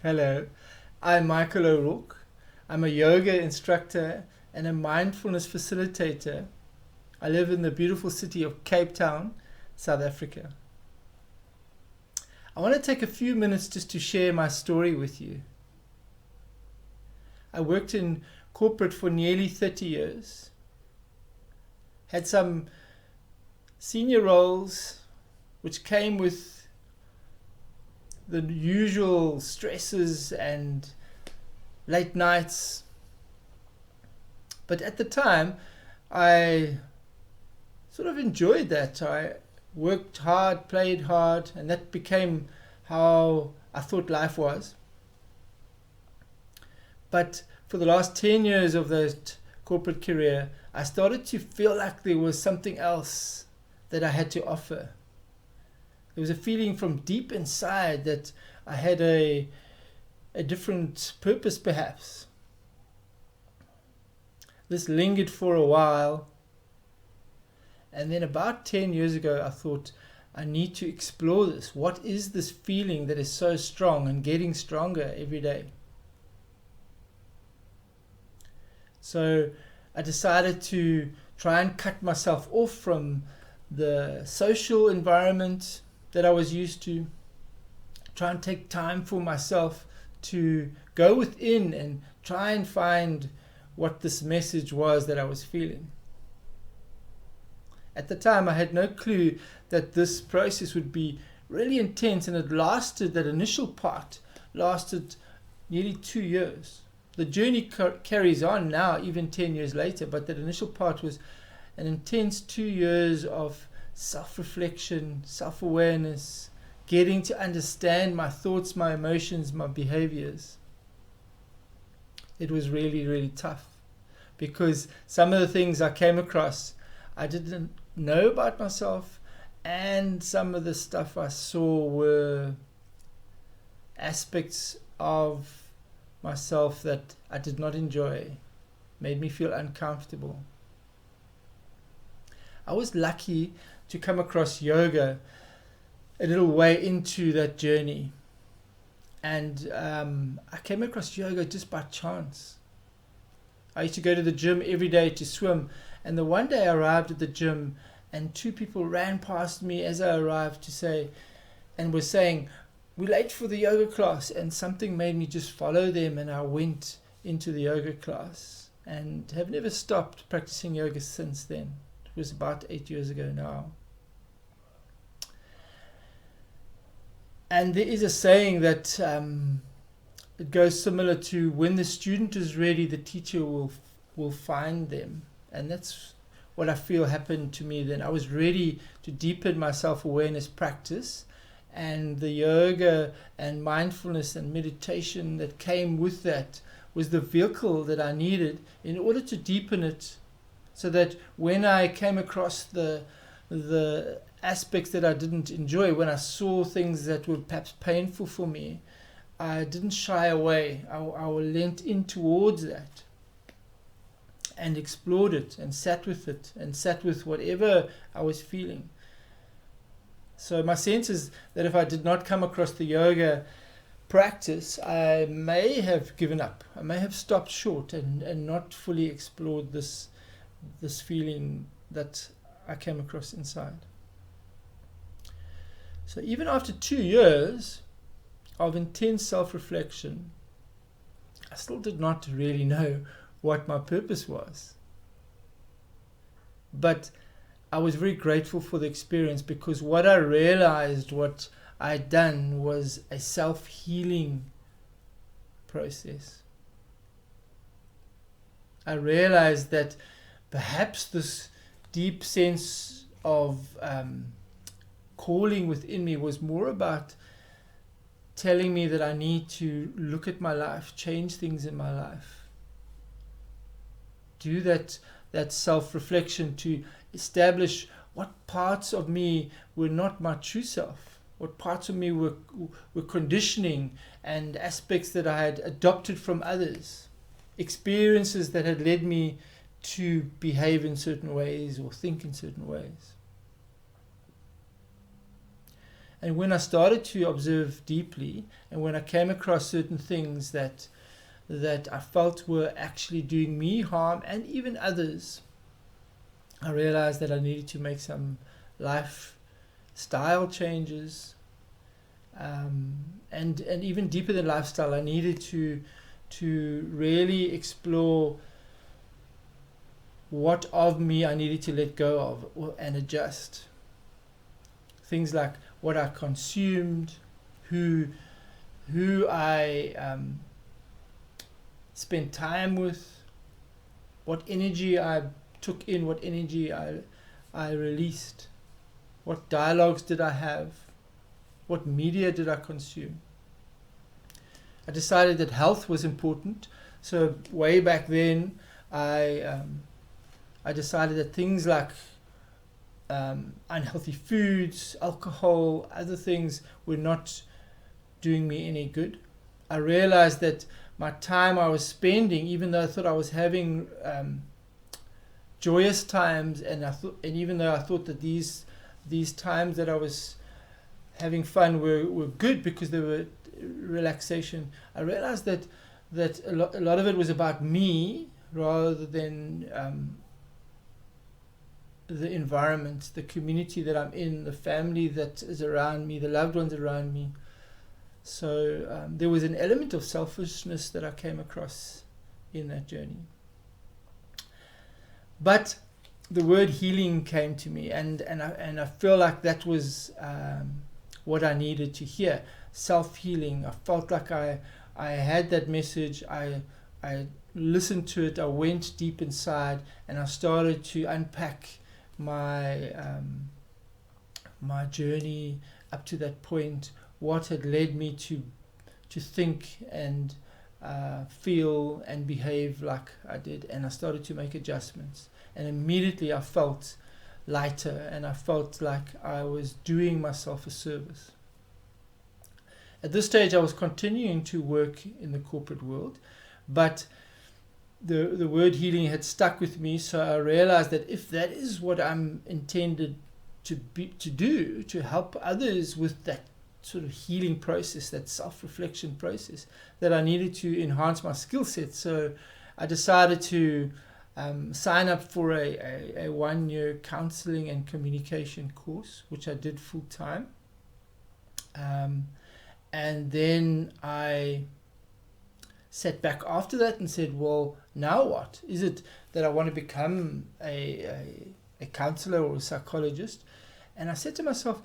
Hello, I'm Michael O'Rourke. I'm a yoga instructor and a mindfulness facilitator. I live in the beautiful city of Cape Town, South Africa. I want to take a few minutes just to share my story with you. I worked in corporate for nearly 30 years, had some senior roles which came with the usual stresses and late nights. But at the time, I sort of enjoyed that. I worked hard, played hard, and that became how I thought life was. But for the last 10 years of that corporate career, I started to feel like there was something else that I had to offer. There was a feeling from deep inside that I had a different purpose, perhaps. This lingered for a while, and then about 10 years ago I thought, I need to explore this. What is this feeling that is so strong and getting stronger every day? So I decided to try and cut myself off from the social environment that I was used to, try and take time for myself to go within and try and find what this message was that I was feeling. At the time, I had no clue that this process would be really intense, and that initial part lasted nearly 2 years. The journey carries on now, even 10 years later, but that initial part was an intense 2 years of self-reflection, self-awareness, getting to understand my thoughts, my emotions, my behaviors. It was really, really tough because some of the things I came across I didn't know about myself, and some of the stuff I saw were aspects of myself that I did not enjoy, made me feel uncomfortable. I was lucky to come across yoga a little way into that journey, and I came across yoga just by chance. I used to go to the gym every day to swim, and the one day I arrived at the gym and two people ran past me as I arrived to say, and were saying, "We're late for the yoga class," and something made me just follow them, and I went into the yoga class and have never stopped practicing yoga since then. It was about 8 years ago now. And there is a saying that it goes similar to, when the student is ready, the teacher will find them. And that's what I feel happened to me then. I was ready to deepen my self-awareness practice, and the yoga and mindfulness and meditation that came with that was the vehicle that I needed in order to deepen it, so that when I came across the aspects that I didn't enjoy, when I saw things that were perhaps painful for me, I didn't shy away. I leant in towards that and explored it and sat with it and sat with whatever I was feeling. So my sense is that if I did not come across the yoga practice, I may have given up. I may have stopped short and not fully explored this feeling that I came across inside. So even after 2 years of intense self-reflection, I still did not really know what my purpose was. But I was very grateful for the experience, because what I realized, what I'd done, was a self-healing process. I realized that perhaps this deep sense of calling within me was more about telling me that I need to look at my life, change things in my life, do that self-reflection to establish what parts of me were not my true self, what parts of me were conditioning and aspects that I had adopted from others, experiences that had led me to behave in certain ways or think in certain ways. And when I started to observe deeply, and when I came across certain things that I felt were actually doing me harm and even others, I realized that I needed to make some lifestyle changes, and even deeper than lifestyle, I needed to really explore what of me I needed to let go of and adjust. Things like what I consumed, who I spent time with, what energy I took in, what energy I released, what dialogues did I have, what media did I consume. I decided that health was important, so way back then I decided that things like unhealthy foods, alcohol, other things were not doing me any good. I realized that my time I was spending, even though I thought I was having joyous times, and even though I thought that these times that I was having fun were good because they were relaxation, I realized that a lot of it was about me rather than the environment, the community that I'm in, the family that is around me, the loved ones around me. So there was an element of selfishness that I came across in that journey. But the word healing came to me, and I feel like that was what I needed to hear. Self-healing. I felt like I had that message. I listened to it. I went deep inside, and I started to unpack my my journey up to that point, what had led me to think and feel and behave like I did, and I started to make adjustments, and immediately I felt lighter, and I felt like I was doing myself a service. At this stage I was continuing to work in the corporate world, but the word healing had stuck with me, so I realized that if that is what I'm intended to do, to help others with that sort of healing process, that self-reflection process, that I needed to enhance my skill set. So I decided to sign up for a 1-year counseling and communication course, which I did full time. And then I sat back after that and said, well, now what? Is it that I want to become a counselor or a psychologist? And I said to myself,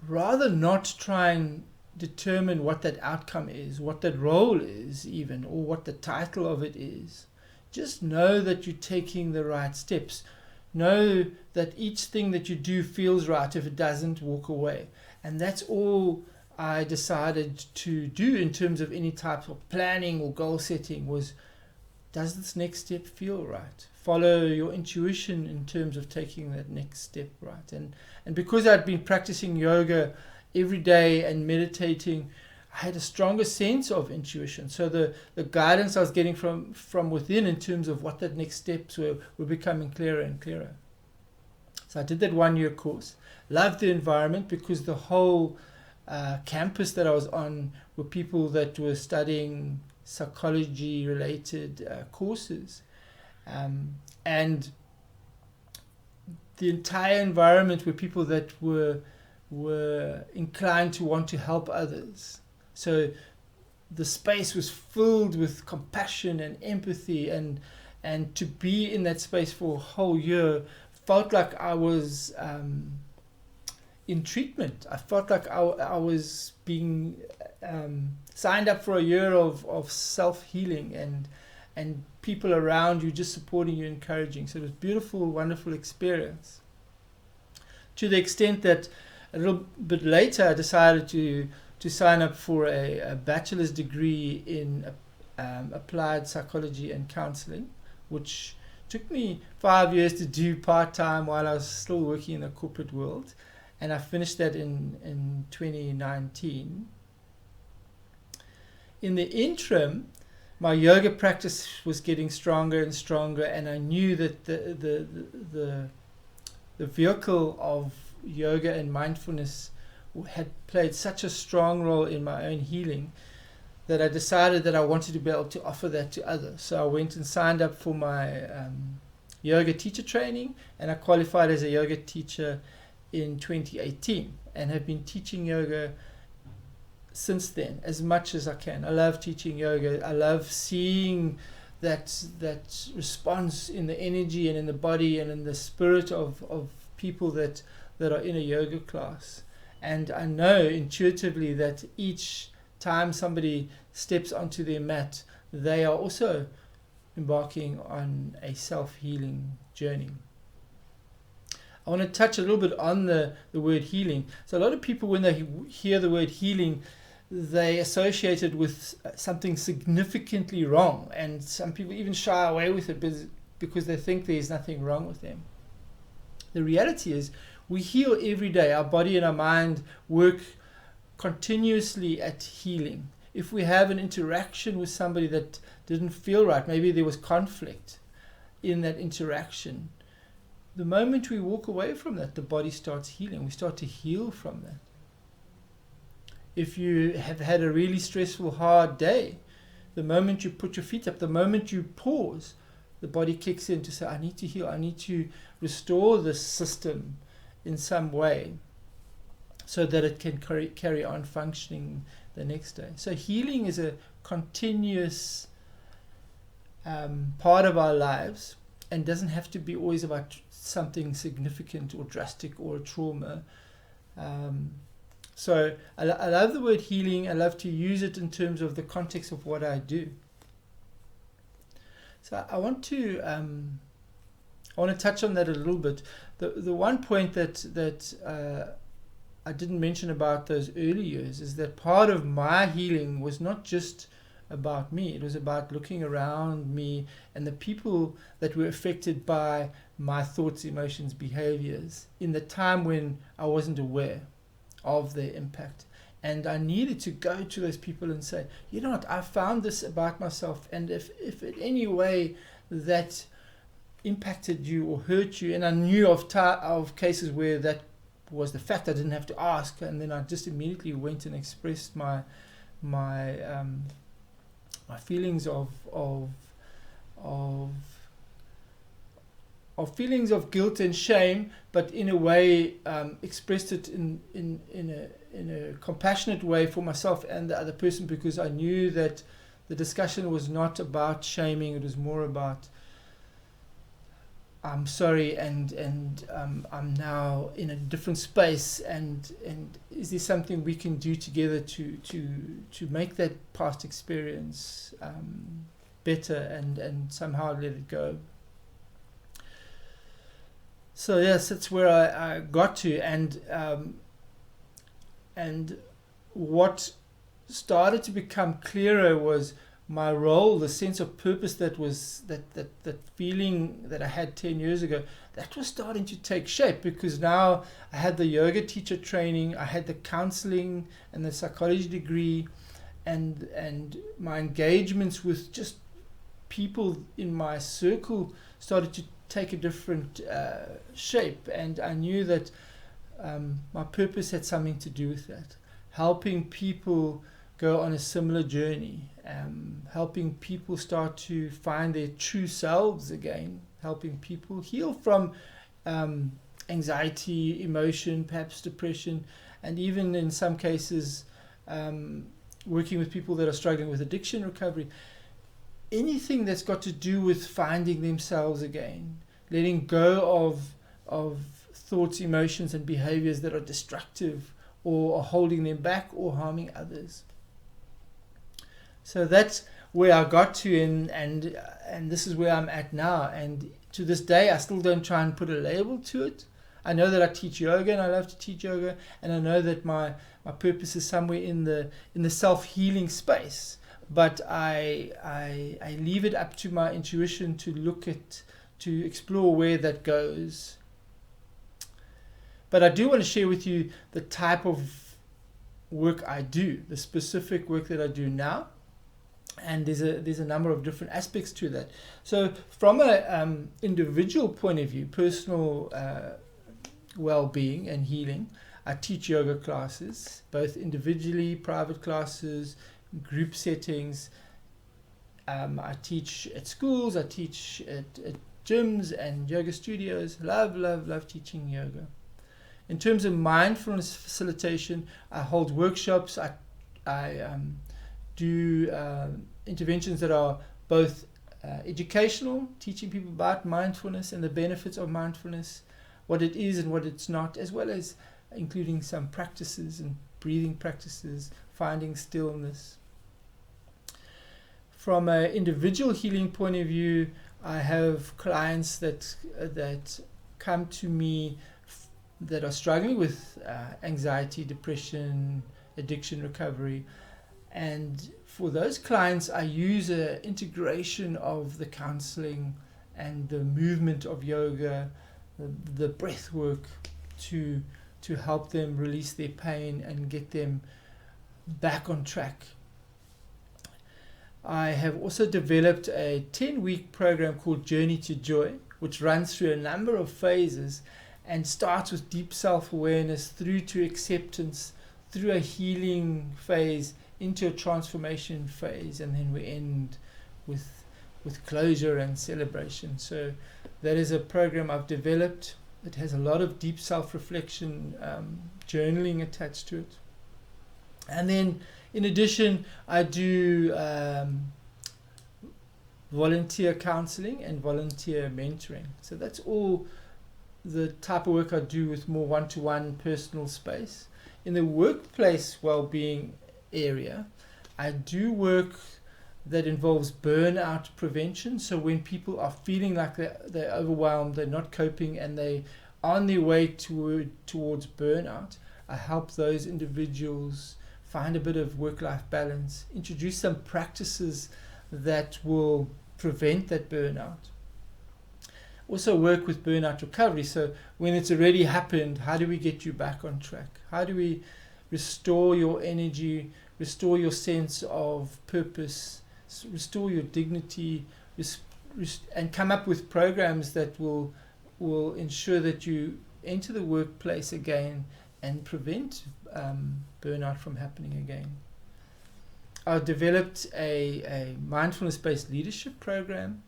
rather not try and determine what that outcome is, what that role is even, or what the title of it is, just know that you're taking the right steps. Know that each thing that you do feels right. If it doesn't, walk away. And that's all I decided to do in terms of any type of planning or goal setting was, does this next step feel right? Follow your intuition in terms of taking that next step right. And because I'd been practicing yoga every day and meditating, I had a stronger sense of intuition. So the guidance I was getting from within in terms of what that next steps were becoming clearer and clearer. So I did that 1-year course. Loved the environment because the whole campus that I was on were people that were studying psychology related courses, and the entire environment were people that were inclined to want to help others. So the space was filled with compassion and empathy, and to be in that space for a whole year felt like I was in treatment. I felt like I was being signed up for a year of self-healing and people around you just supporting you, encouraging. So it was a beautiful, wonderful experience. To the extent that a little bit later I decided to sign up for a bachelor's degree in applied psychology and counseling, which took me 5 years to do part-time while I was still working in the corporate world. And I finished that in 2019. In the interim, my yoga practice was getting stronger and stronger, and I knew that the vehicle of yoga and mindfulness had played such a strong role in my own healing that I decided that I wanted to be able to offer that to others. So I went and signed up for my yoga teacher training, and I qualified as a yoga teacher in 2018 and have been teaching yoga since then as much as I can. I love teaching yoga. I love seeing that response in the energy and in the body and in the spirit of people that are in a yoga class. And I know intuitively that each time somebody steps onto their mat, they are also embarking on a self-healing journey. I want to touch a little bit on the word healing. So a lot of people, when they hear the word healing, they associate it with something significantly wrong, and some people even shy away with it because they think there's nothing wrong with them. The reality is we heal every day. Our body and our mind work continuously at healing. If we have an interaction with somebody that didn't feel right, maybe there was conflict in that interaction, the moment we walk away from that, the body starts healing. We start to heal from that. If you have had a really stressful, hard day, the moment you put your feet up, the moment you pause, the body kicks in to say, I need to heal, I need to restore this system in some way so that it can carry on functioning the next day. So healing is a continuous part of our lives, and doesn't have to be always about something significant or drastic or a trauma. So I love the word healing. I love to use it in terms of the context of what I do. So I want to touch on that a little bit. The one point that I didn't mention about those early years is that part of my healing was not just about me. It was about looking around me and the people that were affected by my thoughts, emotions, behaviors in the time when I wasn't aware of their impact. And I needed to go to those people and say, you know what, I found this about myself, and if in any way that impacted you or hurt you, and I knew of cases where that was the fact, I didn't have to ask, and then I just immediately went and expressed my feelings of feelings of guilt and shame, but in a way expressed it in a compassionate way for myself and the other person, because I knew that the discussion was not about shaming. It was more about, I'm sorry, and I'm now in a different space, and is there something we can do together to make that past experience better and somehow let it go. So yes, that's where I got to, and what started to become clearer was my role, the sense of purpose that was that feeling that I had 10 years ago, that was starting to take shape, because now I had the yoga teacher training, I had the counseling and the psychology degree, and my engagements with just people in my circle started to take a different shape, and I knew that my purpose had something to do with that, helping people go on a similar journey, helping people start to find their true selves again, helping people heal from anxiety, emotion, perhaps depression, and even in some cases working with people that are struggling with addiction recovery. Anything that's got to do with finding themselves again, letting go of thoughts, emotions, and behaviors that are destructive or are holding them back or harming others. So that's where I got to, and this is where I'm at now. And to this day, I still don't try and put a label to it. I know that I teach yoga, and I love to teach yoga, and I know that my purpose is somewhere in the self-healing space. But I leave it up to my intuition to explore where that goes. But I do want to share with you the type of work I do, the specific work that I do now. And there's a number of different aspects to that. So from a individual point of view, personal well-being and healing, I teach yoga classes, both individually, private classes, group settings. I teach at schools, I teach at gyms and yoga studios. Love teaching yoga. In terms of mindfulness facilitation, I hold workshops. I do interventions that are both educational, teaching people about mindfulness and the benefits of mindfulness, what it is and what it's not, as well as including some practices and breathing practices, finding stillness. From an individual healing point of view, I have clients that come to me that are struggling with anxiety, depression, addiction recovery. And for those clients, I use an integration of the counseling and the movement of yoga, the breath work to help them release their pain and get them back on track. I have also developed a 10-week program called Journey to Joy, which runs through a number of phases and starts with deep self-awareness through to acceptance, through a healing phase, into a transformation phase, and then we end with closure and celebration. So that is a program I've developed. It has a lot of deep self-reflection, journaling attached to it. And then in addition, I do volunteer counseling and volunteer mentoring. So that's all the type of work I do with more one-to-one personal space. In the workplace well-being area, I do work that involves burnout prevention. So when people are feeling like they're overwhelmed, they're not coping, and they are on their way towards burnout, I help those individuals find a bit of work-life balance, introduce some practices that will prevent that burnout. Also work with burnout recovery. So when it's already happened, how do we get you back on track? How do we restore your energy, restore your sense of purpose, restore your dignity, and come up with programs that will ensure that you enter the workplace again and prevent burnout from happening again. I've developed a mindfulness-based leadership program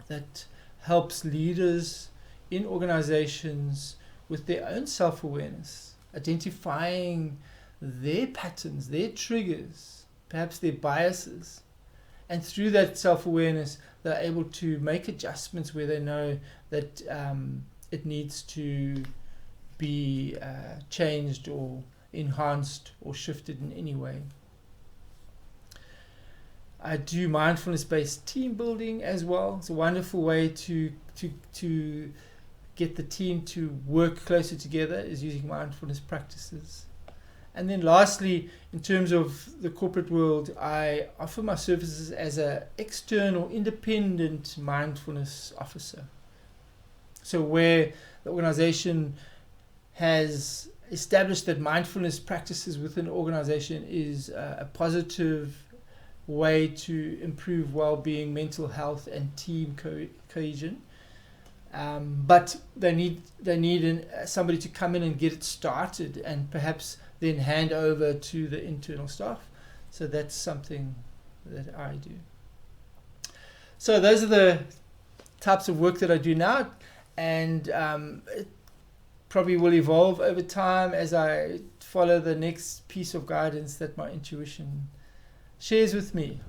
that helps leaders in organizations with their own self-awareness, identifying their patterns, their triggers, perhaps their biases. And through that self-awareness, they're able to make adjustments where they know that it needs to be changed or enhanced or shifted in any way. I do mindfulness-based team building as well. It's a wonderful way to get the team to work closer together, is using mindfulness practices. And then lastly, in terms of the corporate world, I offer my services as an external, independent mindfulness officer. So where the organization has established that mindfulness practices within an organization is a positive way to improve well-being, mental health, and team cohesion. But they need somebody to come in and get it started, and perhaps then hand over to the internal staff. So that's something that I do. So those are the types of work that I do now, and it probably will evolve over time as I follow the next piece of guidance that my intuition shares with me.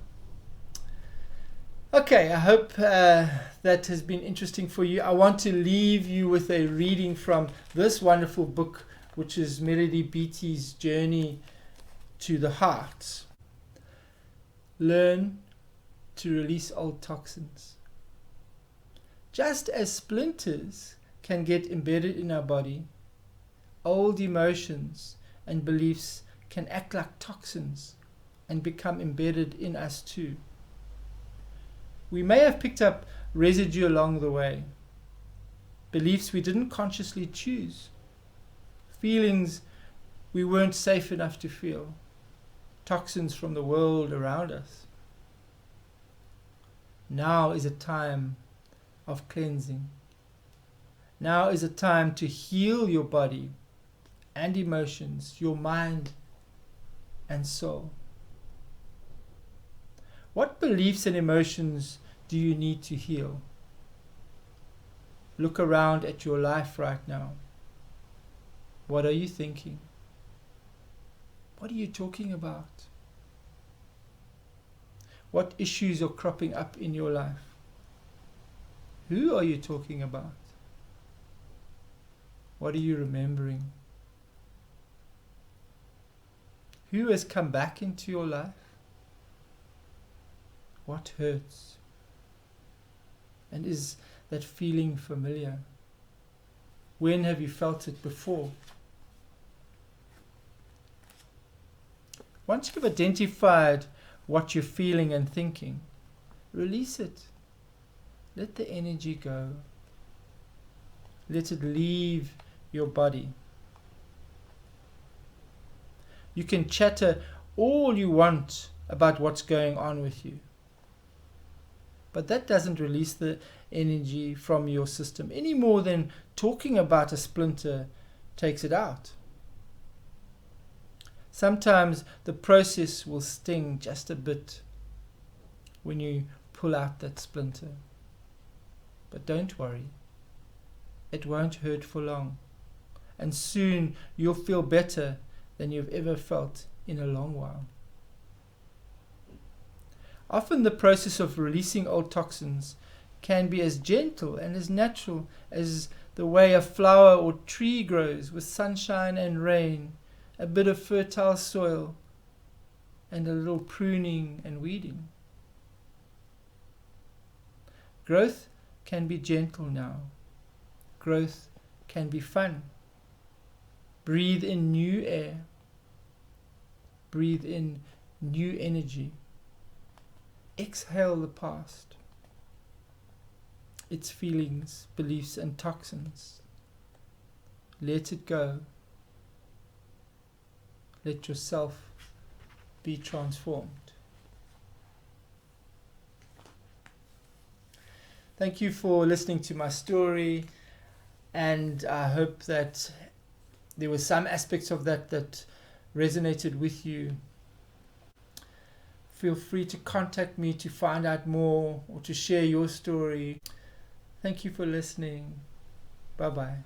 Okay, I hope that has been interesting for you. I want to leave you with a reading from this wonderful book, which is Melody Beattie's Journey to the Heart. Learn to release old toxins. Just as splinters can get embedded in our body, old emotions and beliefs can act like toxins and become embedded in us too. We may have picked up residue along the way, beliefs we didn't consciously choose, feelings we weren't safe enough to feel, toxins from the world around us. Now is a time of cleansing. Now is a time to heal your body and emotions, your mind and soul. What beliefs and emotions do you need to heal? Look around at your life right now. What are you thinking? What are you talking about? What issues are cropping up in your life? Who are you talking about? What are you remembering? Who has come back into your life? What hurts? And is that feeling familiar? When have you felt it before? Once you've identified what you're feeling and thinking, release it. Let the energy go. Let it leave your body. You can chatter all you want about what's going on with you, but that doesn't release the energy from your system any more than talking about a splinter takes it out. Sometimes the process will sting just a bit when you pull out that splinter. But don't worry, it won't hurt for long, and soon you'll feel better than you've ever felt in a long while. Often the process of releasing old toxins can be as gentle and as natural as the way a flower or tree grows with sunshine and rain, a bit of fertile soil, and a little pruning and weeding. Growth can be gentle now. Growth can be fun. Breathe in new air. Breathe in new energy. Exhale the past, its feelings, beliefs, and toxins. Let it go. Let yourself be transformed. Thank you for listening to my story, and I hope that there were some aspects of that resonated with you. Feel free to contact me to find out more or to share your story. Thank you for listening. Bye-bye.